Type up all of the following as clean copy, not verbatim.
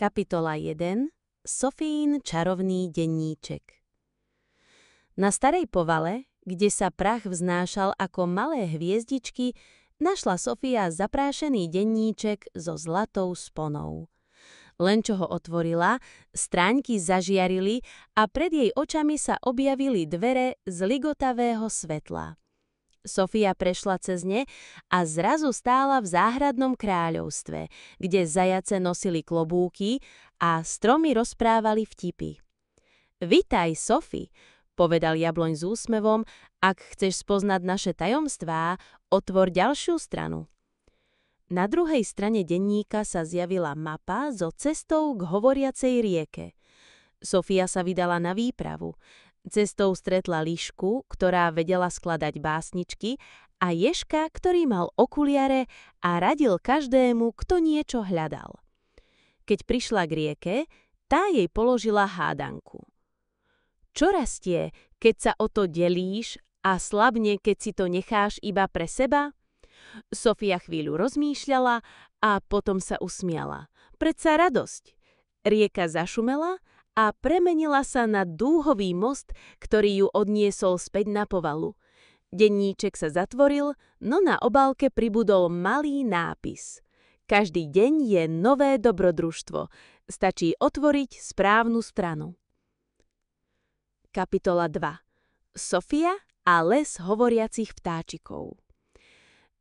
Kapitola 1. Sofín čarovný denníček. Na starej povale, kde sa prach vznášal ako malé hviezdičky, našla Sofia zaprášený denníček so zlatou sponou. Len čo ho otvorila, stráňky zažiarili a pred jej očami sa objavili dvere z ligotavého svetla. Sofia prešla cez ne a zrazu stála v záhradnom kráľovstve, kde zajace nosili klobúky a stromy rozprávali vtipy. Vitaj, Sofi, povedal jabloň s úsmevom, ak chceš spoznať naše tajomstvá, otvor ďalšiu stranu. Na druhej strane denníka sa zjavila mapa so cestou k hovoriacej rieke. Sofia sa vydala na výpravu. Cestou stretla líšku, ktorá vedela skladať básničky, a ježka, ktorý mal okuliare a radil každému, kto niečo hľadal. Keď prišla k rieke, tá jej položila hádanku. Čo rastie, keď sa o to delíš, a slabne, keď si to necháš iba pre seba? Sofia chvíľu rozmýšľala a potom sa usmiala. Predsa radosť. Rieka zašumela a premenila sa na dúhový most, ktorý ju odniesol späť na povalu. Denníček sa zatvoril, no na obálke pribudol malý nápis. Každý deň je nové dobrodružstvo. Stačí otvoriť správnu stranu. Kapitola 2. Sofia a les hovoriacich vtáčikov.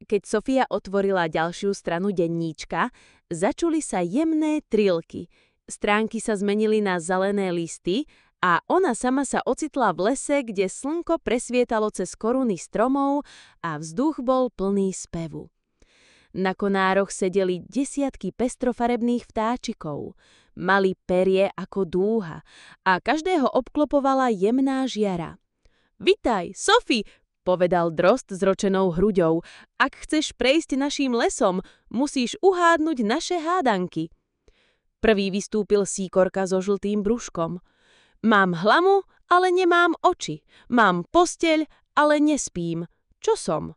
Keď Sofia otvorila ďalšiu stranu denníčka, začuli sa jemné trilky. Stránky sa zmenili na zelené listy a ona sama sa ocitla v lese, kde slnko presvietalo cez koruny stromov a vzduch bol plný spevu. Na konároch sedeli desiatky pestrofarebných vtáčikov. Mali perie ako dúha a každého obklopovala jemná žiara. Vitaj, Sofi, povedal drozd s ročenou hruďou. Ak chceš prejsť naším lesom, musíš uhádnuť naše hádanky. Prvý vystúpil síkorka so žltým brúškom. Mám hlavu, ale nemám oči. Mám posteľ, ale nespím. Čo som?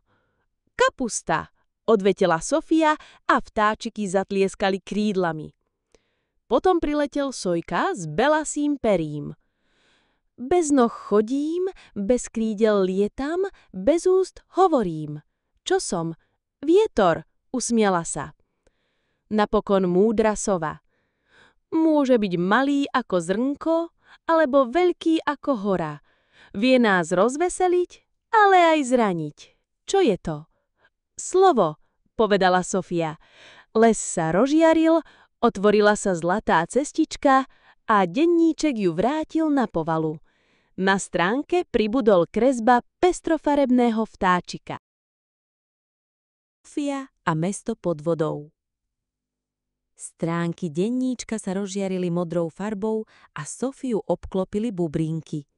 Kapusta, odvetela Sofia a vtáčiky zatlieskali krídlami. Potom priletel sojka s belasým perím. Bez noh chodím, bez krídel lietam, bez úst hovorím. Čo som? Vietor, usmiela sa. Napokon múdra sova. Môže byť malý ako zrnko, alebo veľký ako hora. Vie nás rozveseliť, ale aj zraniť. Čo je to? Slovo, povedala Sofia. Les sa rozžiaril, otvorila sa zlatá cestička a denníček ju vrátil na povalu. Na stránke pribudol kresba pestrofarebného vtáčika. Sofia a mesto pod vodou. Stránky denníčka sa rozžiarili modrou farbou a Sofiu obklopili bubrínky.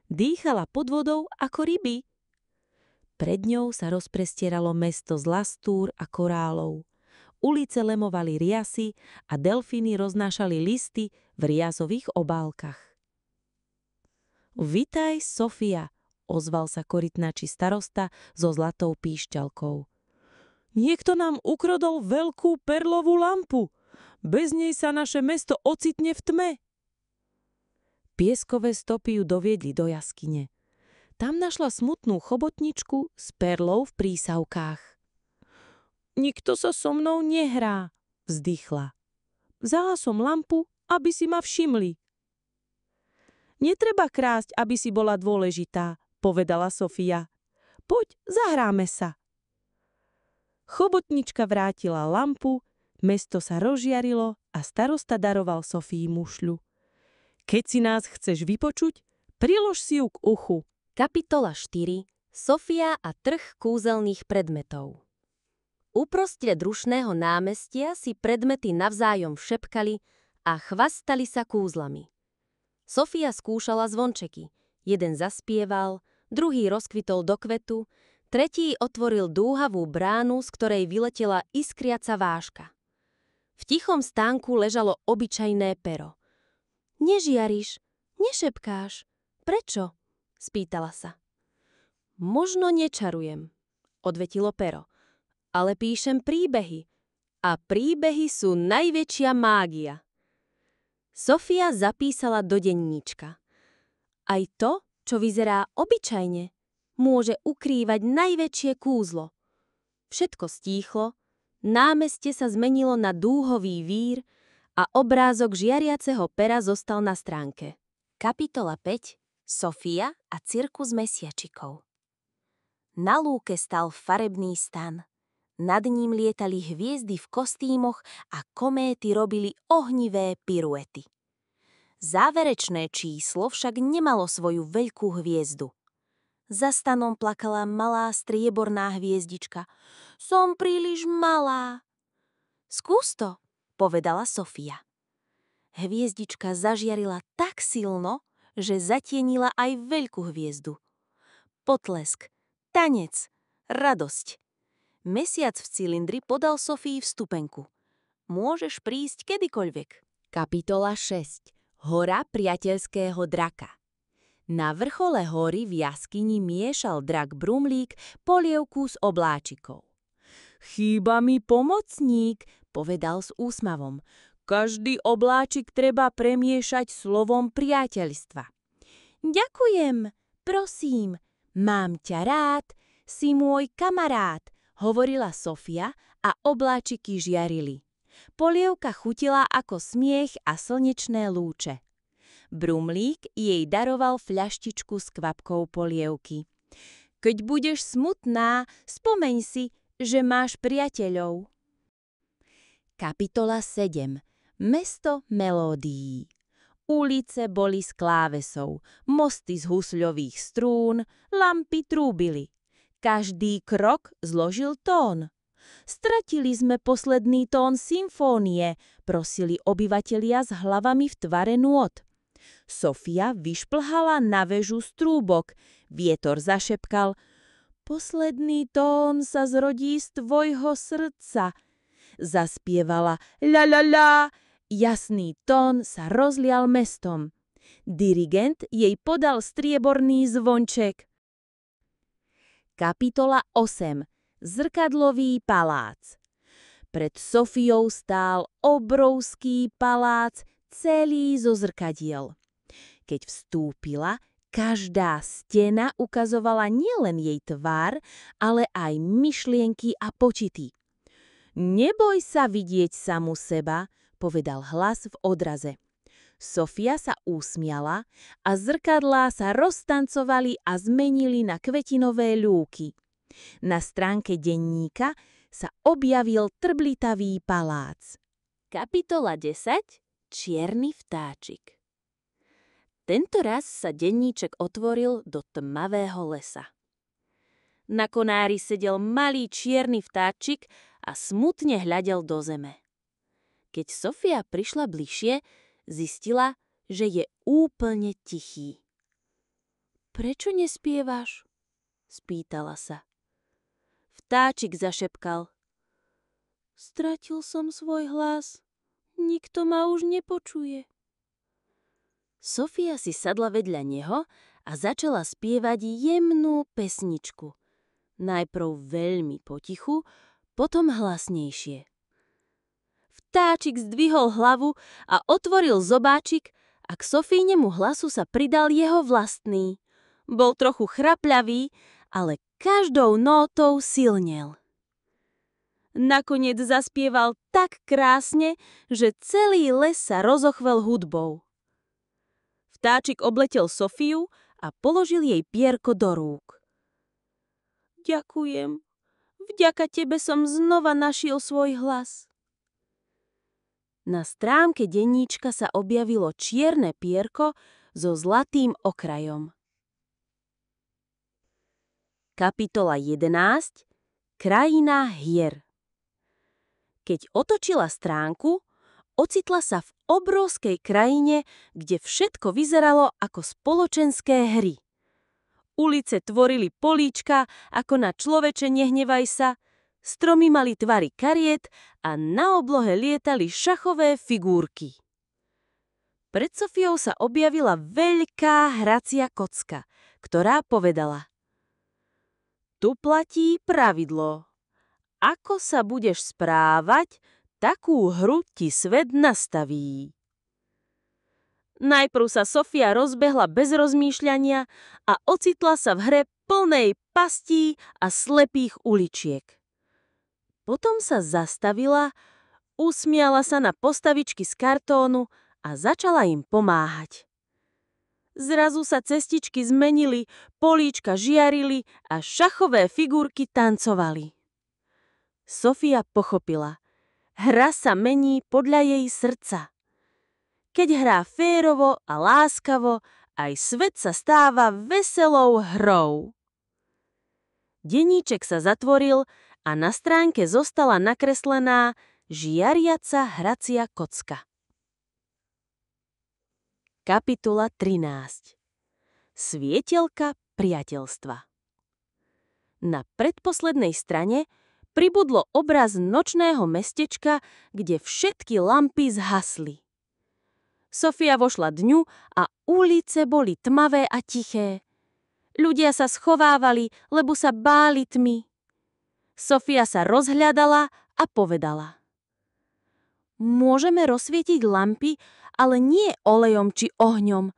Dýchala pod vodou ako ryby. Pred ňou sa rozprestieralo mesto z lastúr a korálov. Ulice lemovali riasy a delfíny roznášali listy v riasových obálkach. Vitaj, Sofia, ozval sa korytnačí starosta so zlatou píšťalkou. Niekto nám ukradol veľkú perlovú lampu. Bez nej sa naše mesto ocitne v tme. Pieskové stopy ju doviedli do jaskyne. Tam našla smutnú chobotničku s perlou v prísavkách. Nikto sa so mnou nehrá, vzdychla. Vzala som lampu, aby si ma všimli. Netreba krásť, aby si bola dôležitá, povedala Sofia. Poď, zahráme sa. Chobotnička vrátila lampu, mesto sa rozžiarilo a starosta daroval Sofii mušľu. Keď si nás chceš vypočuť, prilož si ju k uchu. Kapitola 4. Sofia a trh kúzelných predmetov. Uprostred rušného námestia si predmety navzájom šepkali a chvastali sa kúzlami. Sofia skúšala zvončeky. Jeden zaspieval, druhý rozkvitol do kvetu, tretí otvoril dúhavú bránu, z ktorej vyletela iskriaca váška. V tichom stánku ležalo obyčajné pero. Nežiariš, nešepkáš. Prečo? Spýtala sa. Možno nečarujem, odvetilo pero, ale píšem príbehy. A príbehy sú najväčšia mágia. Sofia zapísala do denníčka. Aj to, čo vyzerá obyčajne, môže ukrývať najväčšie kúzlo. Všetko stíchlo, námestie sa zmenilo na dúhový vír a obrázok žiariaceho pera zostal na stránke. Kapitola 5. Sofia a cirkus mesiačikov. Na lúke stal farebný stan. Nad ním lietali hviezdy v kostýmoch a kométy robili ohnivé piruety. Záverečné číslo však nemalo svoju veľkú hviezdu. Za stanom plakala malá strieborná hviezdička. Som príliš malá. Skús to, povedala Sofia. Hviezdička zažiarila tak silno, že zatienila aj veľkú hviezdu. Potlesk, tanec, radosť. Mesiac v cylindri podal Sofii vstupenku. Môžeš prísť kedykoľvek. Kapitola 6. Hora priateľského draka. Na vrchole hory v jaskyni miešal drak Brumlík polievku s obláčikou. Chýba mi pomocník, povedal s úsmavom. Každý obláčik treba premiešať slovom priateľstva. Ďakujem, prosím, mám ťa rád, si môj kamarát, hovorila Sofia a obláčiky žiarili. Polievka chutila ako smiech a slnečné lúče. Brumlík jej daroval fľaštičku s kvapkou polievky. Keď budeš smutná, spomeň si, že máš priateľov. Kapitola 7. Mesto melódií. Ulice boli z klávesov, mosty z husľových strún, lampy trúbili. Každý krok zložil tón. Stratili sme posledný tón symfónie, prosili obyvatelia s hlavami v tvare nôt. Sofia vyšplhala na väžu z trúbok. Vietor zašepkal. Posledný tón sa zrodí z tvojho srdca. Zaspievala la la la. Jasný tón sa rozlial mestom. Dirigent jej podal strieborný zvonček. Kapitola 8. Zrkadlový palác. Pred Sofiou stál obrovský palác, celý zo zrkadiel. Keď vstúpila, každá stena ukazovala nielen jej tvár, ale aj myšlienky a počity. Neboj sa vidieť samu seba, povedal hlas v odraze. Sofia sa usmiala a zrkadlá sa roztancovali a zmenili na kvetinové ľúky. Na stránke denníka sa objavil trblitavý palác. Kapitola 10. Čierny vtáčik. Tento raz sa denníček otvoril do tmavého lesa. Na konári sedel malý čierny vtáčik a smutne hľadel do zeme. Keď Sofia prišla bližšie, zistila, že je úplne tichý. Prečo nespievaš? Spýtala sa. Vtáčik zašepkal. Stratil som svoj hlas. Nikto ma už nepočuje. Sofia si sadla vedľa neho a začala spievať jemnú pesničku. Najprv veľmi potichu, potom hlasnejšie. Vtáčik zdvihol hlavu a otvoril zobáčik a k Sofínemu hlasu sa pridal jeho vlastný. Bol trochu chrapľavý, ale každou nótou silnel. Nakoniec zaspieval tak krásne, že celý les sa rozochvel hudbou. Vtáčik obletel Sofiu a položil jej pierko do rúk. Ďakujem. Vďaka tebe som znova našiel svoj hlas. Na stránke denníčka sa objavilo čierne pierko so zlatým okrajom. Kapitola 11. Krajina hier. Keď otočila stránku, ocitla sa v obrovskej krajine, kde všetko vyzeralo ako spoločenské hry. Ulice tvorili políčka ako na Človeče nehnevaj sa, stromy mali tvary kariet a na oblohe lietali šachové figúrky. Pred Sofiou sa objavila veľká hracia kocka, ktorá povedala: Tu platí pravidlo. Ako sa budeš správať, takú hru ti svet nastaví. Najprv sa Sofia rozbehla bez rozmýšľania a ocitla sa v hre plnej pastí a slepých uličiek. Potom sa zastavila, usmiala sa na postavičky z kartónu a začala im pomáhať. Zrazu sa cestičky zmenili, políčka žiarili a šachové figurky tancovali. Sofia pochopila. Hra sa mení podľa jej srdca. Keď hrá férovo a láskavo, aj svet sa stáva veselou hrou. Denníček sa zatvoril a na stránke zostala nakreslená žiariaca hracia kocka. Kapitola 13. Svietelka priateľstva. Na predposlednej strane pribudlo obraz nočného mestečka, kde všetky lampy zhasli. Sofia vošla dňu a ulice boli tmavé a tiché. Ľudia sa schovávali, lebo sa báli tmy. Sofia sa rozhľadala a povedala: Môžeme rozsvietiť lampy, ale nie olejom či ohňom.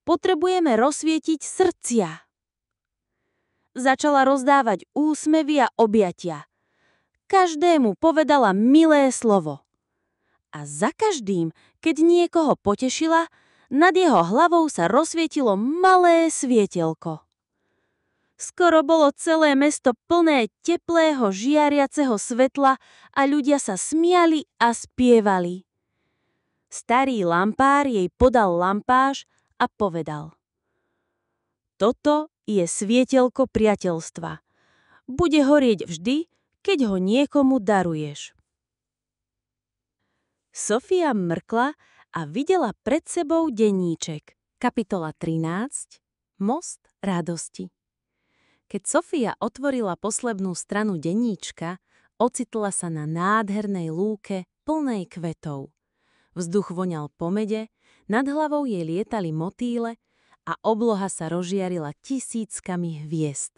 Potrebujeme rozsvietiť srdcia. Začala rozdávať úsmevy a objatia. Každému povedala milé slovo. A za každým, keď niekoho potešila, nad jeho hlavou sa rozsvietilo malé svietelko. Skoro bolo celé mesto plné teplého, žiariaceho svetla a ľudia sa smiali a spievali. Starý lampár jej podal lampáš a povedal: Toto je svietelko priateľstva. Bude horieť vždy, keď ho niekomu daruješ. Sofia mrkla a videla pred sebou denníček. Kapitola 13. Most radosti. Keď Sofia otvorila poslednú stranu denníčka, ocitla sa na nádhernej lúke plnej kvetov. Vzduch voňal po mede, nad hlavou jej lietali motýle a obloha sa rozžiarila tisíckami hviezd.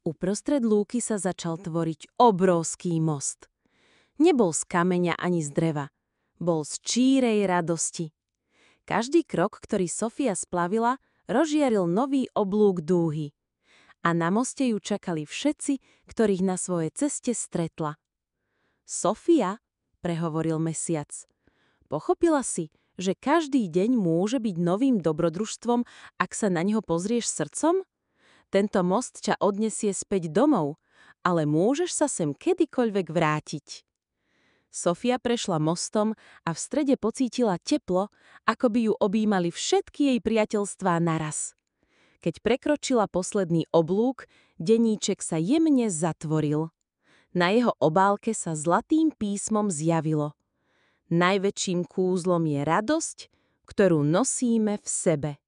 Uprostred lúky sa začal tvoriť obrovský most. Nebol z kameňa ani z dreva. Bol z čírej radosti. Každý krok, ktorý Sofia splavila, rozžiaril nový oblúk dúhy. A na moste ju čakali všetci, ktorých na svojej ceste stretla. Sofia, prehovoril mesiac, pochopila si, že každý deň môže byť novým dobrodružstvom, ak sa na neho pozrieš srdcom? Tento most ťa odnesie späť domov, ale môžeš sa sem kedykoľvek vrátiť. Sofia prešla mostom a v strede pocítila teplo, ako by ju objímali všetky jej priateľstvá naraz. Keď prekročila posledný oblúk, denníček sa jemne zatvoril. Na jeho obálke sa zlatým písmom zjavilo: Najväčším kúzlom je radosť, ktorú nosíme v sebe.